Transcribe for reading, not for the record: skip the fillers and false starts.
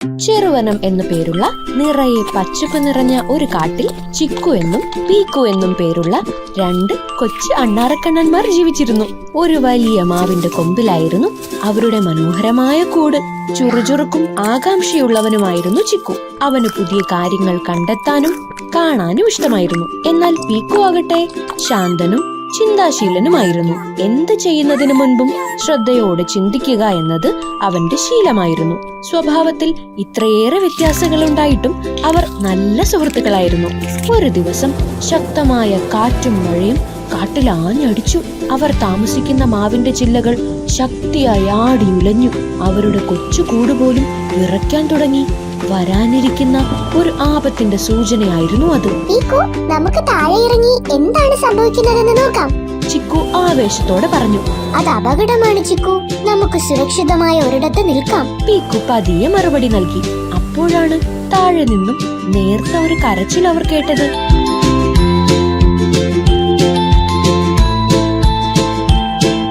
ചെറുവനം എന്നു പേരുള്ള നിറയെ പച്ചപ്പ് നിറഞ്ഞ ഒരു കാട്ടിൽ ചിക്കു എന്നും പീക്കു എന്നും പേരുള്ള രണ്ട് കൊച്ചു അണ്ണാറക്കണ്ണന്മാർ ജീവിച്ചിരുന്നു. ഒരു വലിയ മാവിന്റെ കൊമ്പിലായിരുന്നു അവരുടെ മനോഹരമായ കൂട്. ചുറുചുറുക്കും ആകാംക്ഷയുള്ളവനുമായിരുന്നു ചിക്കു. അവന് പുതിയ കാര്യങ്ങൾ കണ്ടെത്താനും കാണാനും ഇഷ്ടമായിരുന്നു. എന്നാൽ പീക്കു ആകട്ടെ ശാന്തനും ചിന്താശീലനുമായിരുന്നു. എന്ത് ചെയ്യുന്നതിനു മുൻപും ശ്രദ്ധയോടെ ചിന്തിക്കുക എന്നത് അവന്റെ ശീലമായിരുന്നു. സ്വഭാവത്തിൽ ഇത്രയേറെ വ്യത്യാസങ്ങൾ ഉണ്ടായിട്ടും അവർ നല്ല സുഹൃത്തുക്കളായിരുന്നു. ഒരു ദിവസം ശക്തമായ കാറ്റും മഴയും കാട്ടിലാഞ്ഞടിച്ചു. അവർ താമസിക്കുന്ന മാവിന്റെ ചില്ലകൾ ശക്തിയായി ആടിയുലഞ്ഞു. അവരുടെ കൊച്ചു കൂടുപോലും വിറയ്ക്കാൻ തുടങ്ങി. വരാനിരിക്കുന്ന ഒരു ആപത്തിന്റെ സൂചനയായിരുന്നു അത്. നമുക്ക് താഴെ ഇറങ്ങി എന്താണ് സംഭവിക്കുന്നതെന്ന് നോക്കാം, ചിക്കു ആവേശത്തോടെ പറഞ്ഞു. അത് അപകടമാണ് ചിക്കു, നമുക്ക് സുരക്ഷിതമായ ഒരിടത്ത് നിൽക്കാം. പീക്കു പതിയെ മറുപടി നൽകി. അപ്പോഴാണ് താഴെ നിന്നും നേർത്ത ഒരു കരച്ചിൽ അവർ കേട്ടത്.